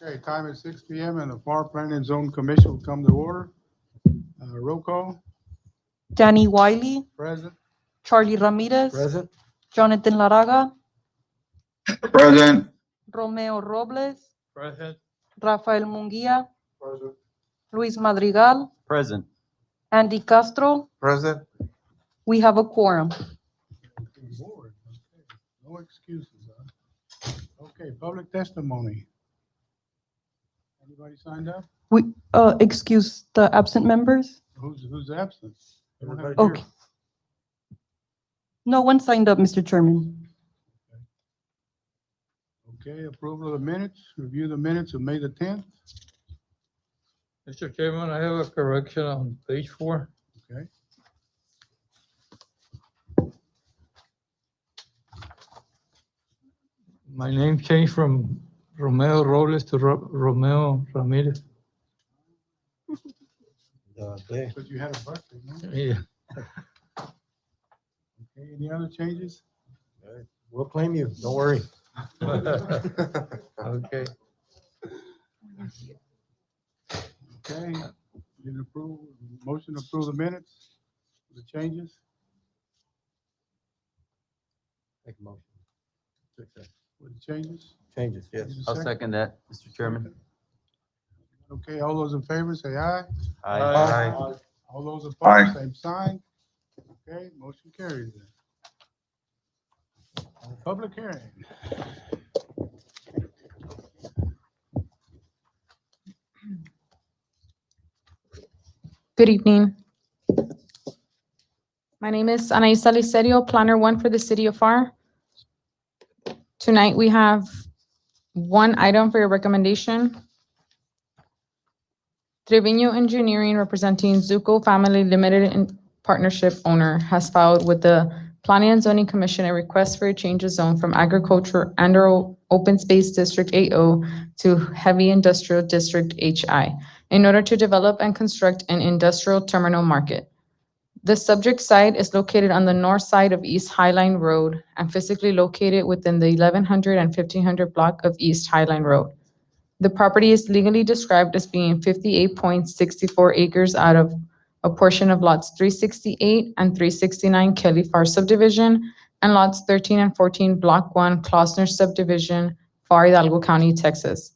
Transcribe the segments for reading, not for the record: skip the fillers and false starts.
Okay, time is 6 PM and the Pharr Planning and Zone Commission will come to order. Roll call, Danny Wiley, present. Charlie Ramirez, Present. Jonathan Laraga, Present. Romeo Robles, Present. Rafael Munguia, Present. Luis Madrigal, Present. Andy Castro. Present. We have a quorum. Board, okay. No excuses, huh? Okay, public testimony. Anybody signed up? We, excuse the absent members? Who's absent? Everybody Okay. No one signed up, Mr. Chairman. Okay, approval of the minutes, review the minutes of May the 10th. Mr. Chairman, I have a correction on page 4. Okay. My name changed from Romeo Robles to Romeo Ramirez. Because you had a birthday, no? Yeah. Okay, any other changes? We'll claim you, don't worry. Okay. Okay, didn't approve, motion to approve the minutes, the changes? Make a motion. To accept. With the changes? Changes, yes. Need a I'll second that, Mr. Chairman. Okay, all those in favor say aye. Aye. All those Aye. opposed, same sign. Okay, motion carries then. Public hearing. Good evening. My name is Anaisa Licerio, Planner 1 for the City of Pharr. Tonight, we have one item for your recommendation. Trevino Engineering, representing Zuko Family Limited in Partnership owner, has filed with the Planning and Zoning Commission a request for a change of zone from agriculture and/or open space district AO to heavy industrial district HI in order to develop and construct an industrial terminal market. The subject site is located on the north side of East Highline Road and physically located within the 1100 and 1500 block of East Highline Road. The property is legally described as being 58.64 acres out of a portion of lots 368 and 369 Kelly Pharr subdivision and lots 13 and 14 Block 1 Klausner subdivision, Pharr, Hidalgo County, Texas.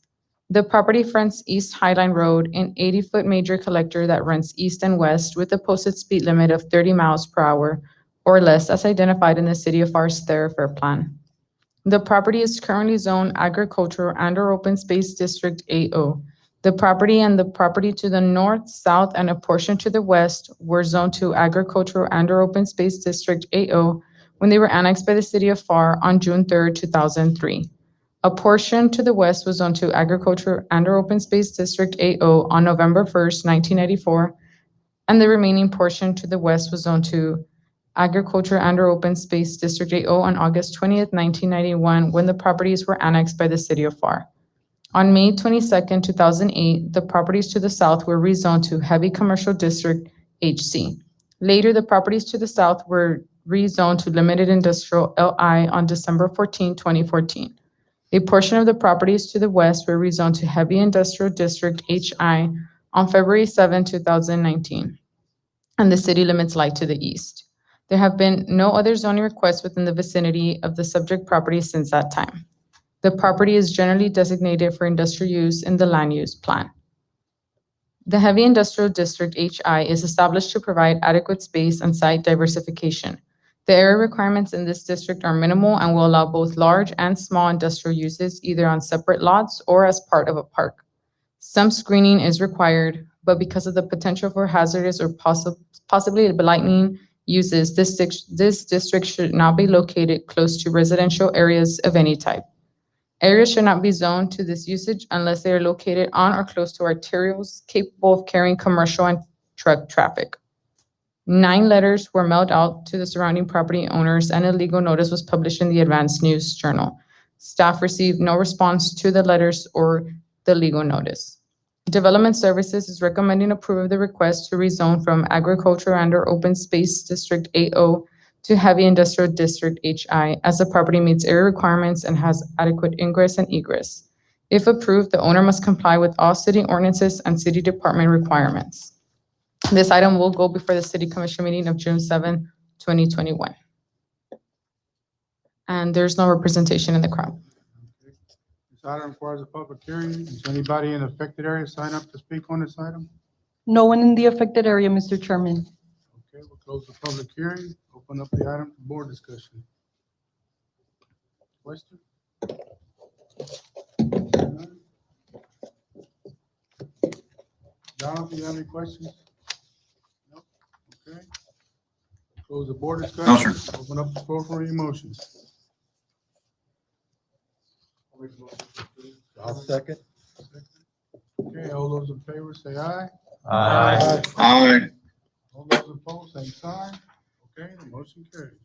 The property fronts East Highline Road, an 80-foot major collector that runs east and west with a posted speed limit of 30 miles per hour or less as identified in the City of Pharr's thoroughfare plan. The property is currently zoned agricultural and/or open space district AO. The property and the property to the north, south, and a portion to the west were zoned to agricultural and/or open space district AO when they were annexed by the City of Pharr on June 3rd, 2003. A portion to the west was zoned to agriculture and/or open space district AO on November 1st, 1994, and the remaining portion to the west was zoned to agriculture and/or open space district AO on August 20th, 1991, when the properties were annexed by the City of Pharr. On May 22nd, 2008, the properties to the south were rezoned to heavy commercial district HC. Later, the properties to the south were rezoned to limited industrial LI on December 14, 2014. A portion of the properties to the west were rezoned to heavy industrial district HI on February 7, 2019, and the city limits lie to the east. There have been no other zoning requests within the vicinity of the subject property since that time. The property is generally designated for industrial use in the land use plan. The heavy industrial district HI is established to provide adequate space and site diversification. The area requirements in this district are minimal and will allow both large and small industrial uses either on separate lots or as part of a park. Some screening is required, but because of the potential for hazardous or possibly blighting uses, this district should not be located close to residential areas of any type. Areas should not be zoned to this usage unless they are located on or close to arterials capable of carrying commercial and truck traffic. 9 letters were mailed out to the surrounding property owners and a legal notice was published in the Advance News Journal. Staff received no response to the letters or the legal notice. Development Services is recommending approval of the request to rezone from agriculture and/or open space district AO to heavy industrial district HI as the property meets area requirements and has adequate ingress and egress. If approved, the owner must comply with all city ordinances and city department requirements. This item will go before the City Commission meeting of June 7, 2021. And there's no representation in the crowd. This item requires a public hearing. Is anybody in the affected area sign up to speak on this item? No one in the affected area, Mr. Chairman. Okay, we'll close the public hearing, open up the item for board discussion. Question? None? Donald, do you have any questions? No? Okay. Close the board discussion. No, sir. Open up the floor for any motions. I'll second. Okay, all those in favor say aye. Aye. Aye. All those opposed, same sign. Okay, the motion carries.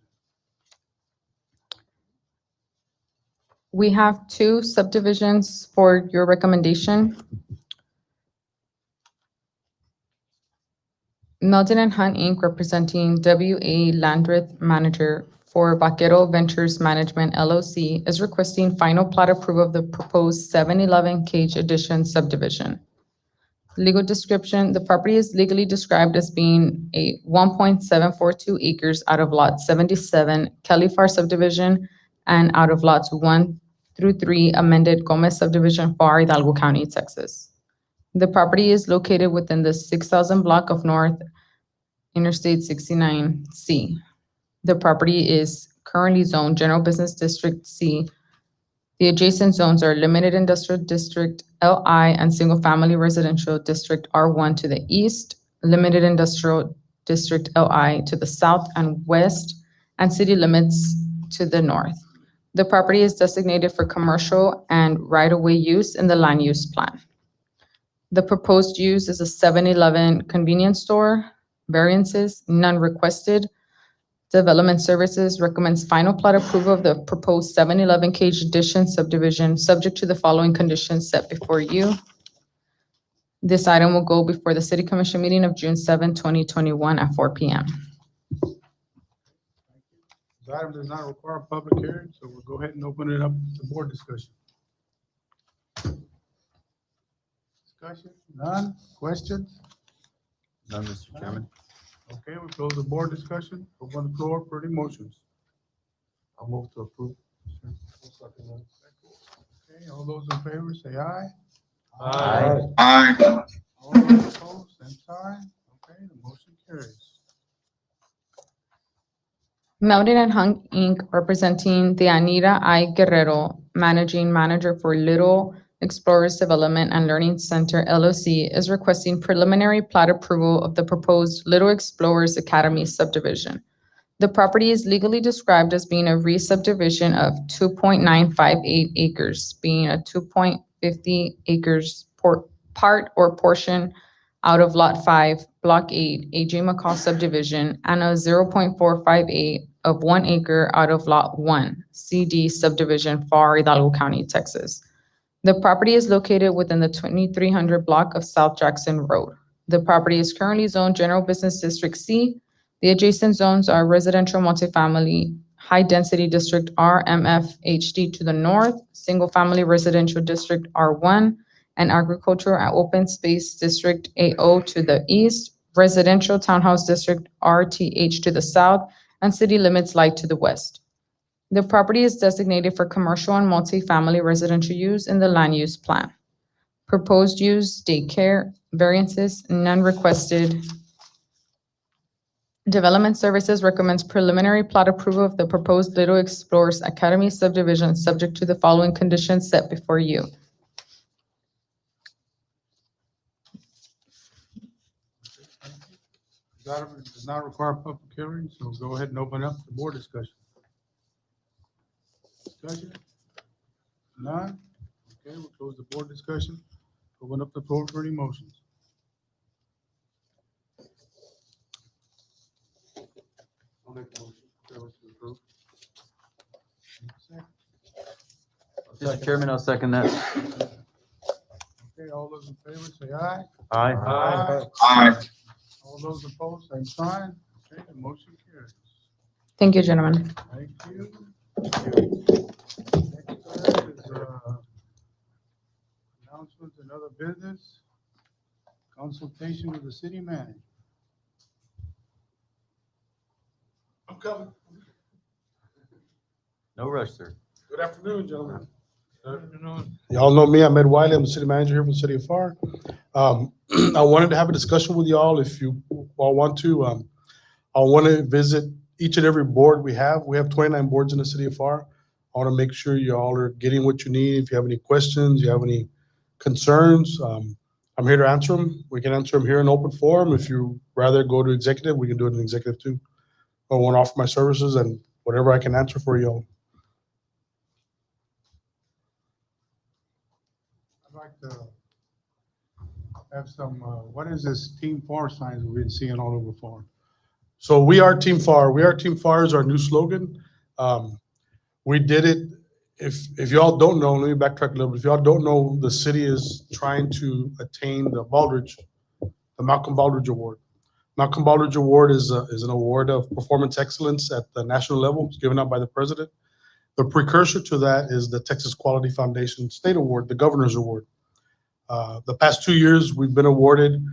We have two subdivisions for your recommendation. Meldon and Hunt, Inc., representing W.A. Landreth, manager for Vaquero Ventures Management, LLC, is requesting final plat approval of the proposed 711 Cage Addition subdivision. Legal description: the property is legally described as being a 1.742 acres out of lot 77 Kelly Pharr subdivision and out of lots 1 through 3 amended Gomez subdivision, Pharr, Hidalgo County, Texas. The property is located within the 6,000 block of North Interstate 69C. The property is currently zoned General Business District C. The adjacent zones are Limited Industrial District LI and Single Family Residential District R1 to the east, Limited Industrial District LI to the south and west, and city limits to the north. The property is designated for commercial and right-of-way use in the land use plan. The proposed use is a 7-Eleven convenience store. Variances, none requested. Development Services recommends final plat approval of the proposed 7-Eleven Cage Addition subdivision, subject to the following conditions set before you. This item will go before the City Commission meeting of June 7, 2021 at 4 p.m. This item does not require a public hearing, so we'll go ahead and open it up to board discussion. Discussion? None? Questions? None, Mr. Chairman. Okay, we close the board discussion. Open the floor for any motions. I'll move to approve. Okay, all those in favor say aye. Aye. Aye. All those opposed, same sign. Okay, the motion carries. Meldon and Hunt, Inc., representing the Anita I. Guerrero, managing manager for Little Explorers Development and Learning Center, LLC, is requesting preliminary plat approval of the proposed Little Explorers Academy subdivision. The property is legally described as being a re-subdivision of 2.958 acres, being a 2.50 acres part or portion out of Lot 5, Block 8, A.J. McCall subdivision, and a 0.458 of 1 acre out of Lot 1, CD subdivision, Pharr, Hidalgo County, Texas. The property is located within the 2300 block of South Jackson Road. The property is currently zoned General Business District C. The adjacent zones are Residential Multifamily High Density District RMF HD to the north, Single Family Residential District R1, and Agricultural and Open Space District AO to the east, Residential Townhouse District RTH to the south, and city limits light to the west. The property is designated for commercial and multifamily residential use in the land use plan. Proposed use, daycare, variances, none requested. Development Services recommends preliminary plat approval of the proposed Little Explorers Academy subdivision, subject to the following conditions set before you. This item does not require a public hearing, so go ahead and open up the board discussion. Discussion? None? Okay, we'll close the board discussion. Open up the floor for any motions. I'll make a motion. To approve. Mr. Chairman, I'll second that. Okay, all those in favor say aye. Aye. Aye. All those opposed, same sign. Okay, the motion carries. Thank you, gentlemen. Thank you. Next item is, announcements and other business. Consultation with the city manager. I'm coming. No rush, sir. Good afternoon, gentlemen. afternoon. Y'all know me, I'm Ed Wiley, I'm the city manager here for the city of Pharr. I wanted to have a discussion with y'all if you all want to. I want to visit each and every board we have. We have 29 boards in the city of Pharr. I want to make sure you all are getting what you need. If you have any questions, you have any concerns, I'm here to answer them. We can answer them here in open forum. If you rather go to executive, we can do it in executive too. I want to offer my services and whatever I can answer for y'all. I'd like to have some, what is this Team Pharr signs we've been seeing all over Pharr? So we are Team Pharr. We are Team Pharr is our new slogan. We did it. If y'all don't know, let me backtrack a little bit. If y'all don't know, the city is trying to attain the Malcolm Baldrige Award. Malcolm Baldrige Award is an award of performance excellence at the national level. It's given out by the president. The precursor to that is the Texas Quality Foundation State Award, the Governor's Award. The past 2 years, we've been awarded.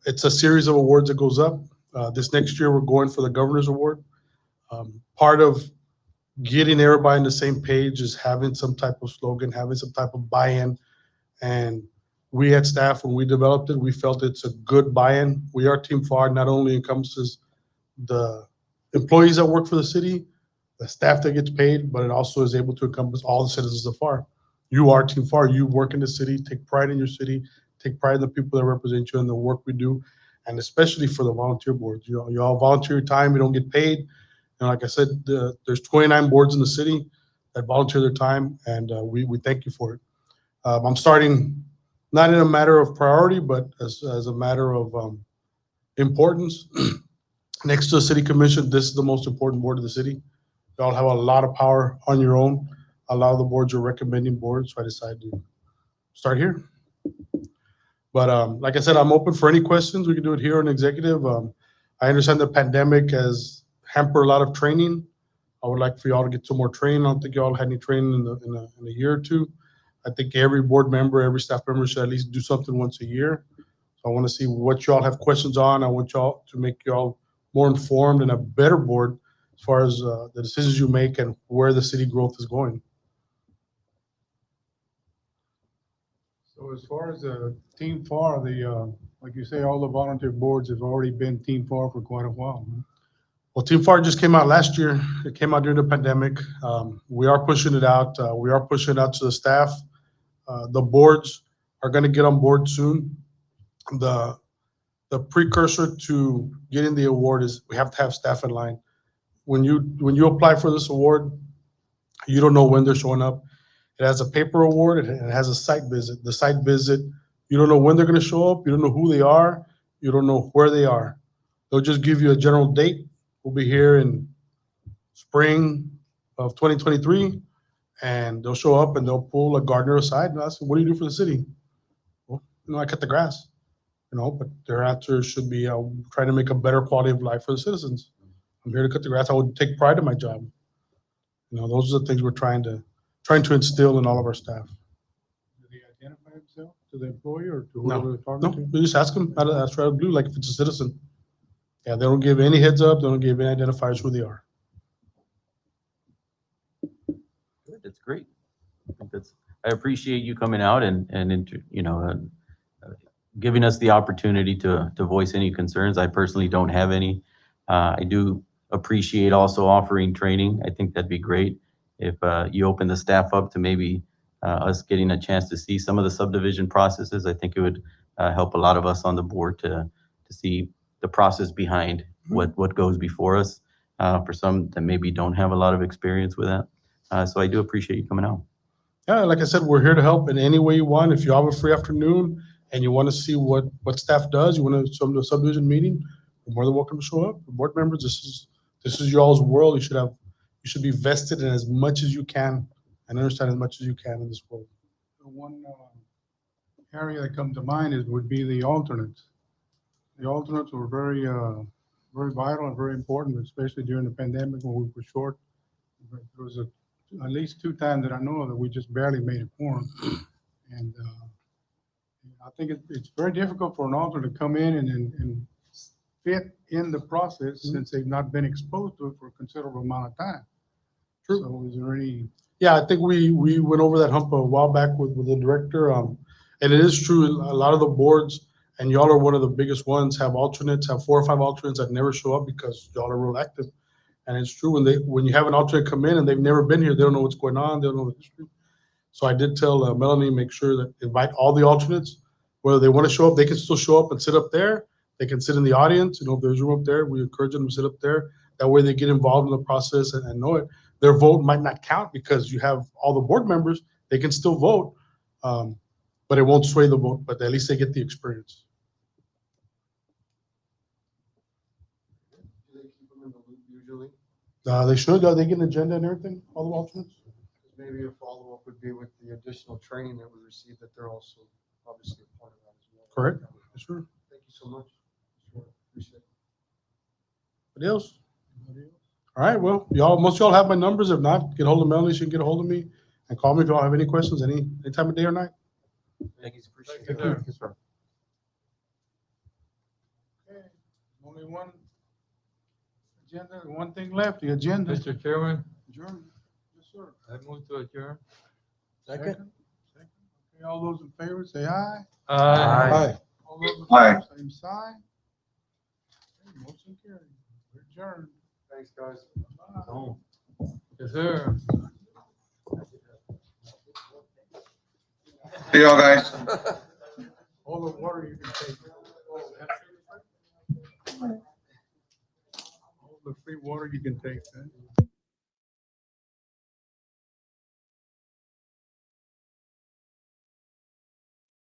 It's a series of awards that goes up. This next year, we're going for the Governor's Award. Part of getting everybody on the same page is having some type of slogan, having some type of buy-in. And we at staff, when we developed it, we felt it's a good buy-in. We are Team Pharr, not only encompasses the employees that work for the city, the staff that gets paid, but it also is able to encompass all the citizens of Pharr. You are Team Pharr. You work in the city, take pride in your city, take pride in the people that represent you and the work we do, and especially for the volunteer boards. You all volunteer your time, you don't get paid. And like I said, there's 29 boards in the city that volunteer their time, and we thank you for it. I'm starting not in a matter of priority, but as a matter of importance. Next to the city commission, this is the most important board of the city. Y'all have a lot of power on your own. A lot of the boards are recommending boards, so I decided to start here. But like I said, I'm open for any questions. We can do it here in executive. I understand the pandemic has hampered a lot of training. I would like for y'all to get some more training. I don't think y'all had any training in a year or two. I think every board member, every staff member should at least do something once a year. So I want to see what y'all have questions on. I want y'all to make y'all more informed and a better board as far as the decisions you make and where the city growth is going. So as far as the Team Pharr, like you say, all the volunteer boards have already been Team Pharr for quite a while. Well, Team Pharr just came out last year. It came out during the pandemic. We are pushing it out. We are pushing it out to the staff. The boards are going to get on board soon. The precursor to getting the award is we have to have staff in line. When you apply for this award, you don't know when they're showing up. It has a paper award. It has a site visit. The site visit, you don't know when they're going to show up. You don't know who they are. You don't know where they are. They'll just give you a general date. We'll be here in spring of 2023, and they'll show up and they'll pull a gardener aside and ask, what do you do for the city? Well, I cut the grass, but their answer should be, I'll try to make a better quality of life for the citizens. I'm here to cut the grass. I would take pride in my job. Those are the things we're trying to instill in all of our staff. Do they identify themselves to the employer or to whoever they're talking No, to? we just ask them out of blue, like if it's a citizen. Yeah, they don't give any heads up. They don't give any identifiers who they are. Good, that's great. I appreciate you coming out and giving us the opportunity to voice any concerns. I personally don't have any. I do appreciate also offering training. I think that'd be great if you open the staff up to maybe us getting a chance to see some of the subdivision processes. I think it would help a lot of us on the board to see the process behind what goes before us for some that maybe don't have a lot of experience with that. So I do appreciate you coming out. Yeah, like I said, we're here to help in any way you want. If you have a free afternoon and you want to see what staff does, you want to come to a subdivision meeting, you're more than welcome to show up. Board members, this is y'all's world. You should be vested in as much as you can and understand as much as you can in this world. The one area that comes to mind would be the alternates. The alternates were very vital and very important, especially during the pandemic when we were short. There was at least 2 times that I know of that we just barely made a quorum. And I think it's very difficult for an alternate to come in and fit in the process since they've not been exposed to it for a considerable amount of time. True. So is there any, Yeah, I think we went over that hump a while back with the director. And it is true, a lot of the boards, and y'all are one of the biggest ones, have alternates, have 4 or 5 alternates that never show up because y'all are real active. And it's true, when you have an alternate come in and they've never been here, they don't know what's going on, they don't know the history. So I did tell Melanie, make sure that invite all the alternates, whether they want to show up, they can still show up and sit up there. They can sit in the audience, if there's room up there, we encourage them to sit up there. That way they get involved in the process and know it. Their vote might not count because you have all the board members, they can still vote. But it won't sway the vote, but at least they get the experience. Do they keep them in the loop usually? They should, they get an agenda and everything, all the alternates? Maybe a follow-up would be with the additional training that we received, that they're also obviously a part of that as well. Correct. Sure. Thank you so much. Sure, appreciate it. Anybody else? All right, well, most of y'all have my numbers. If not, get hold of Melanie, she can get a hold of me and call me if y'all have any questions, any time of day or night. Thank you. Appreciate Thank it. you. okay, only one agenda, one thing left, the agenda. Mr. Chairman, Adjournment. Yes, sir. I move to adjourn. Second. Okay, all those in favor, say aye. Aye. All those opposed, same sign. Okay, motion carried. We're adjourned. Thanks, guys. Bye. Yes, sir. See y'all guys. All the water you can take. All the free water you can take, man.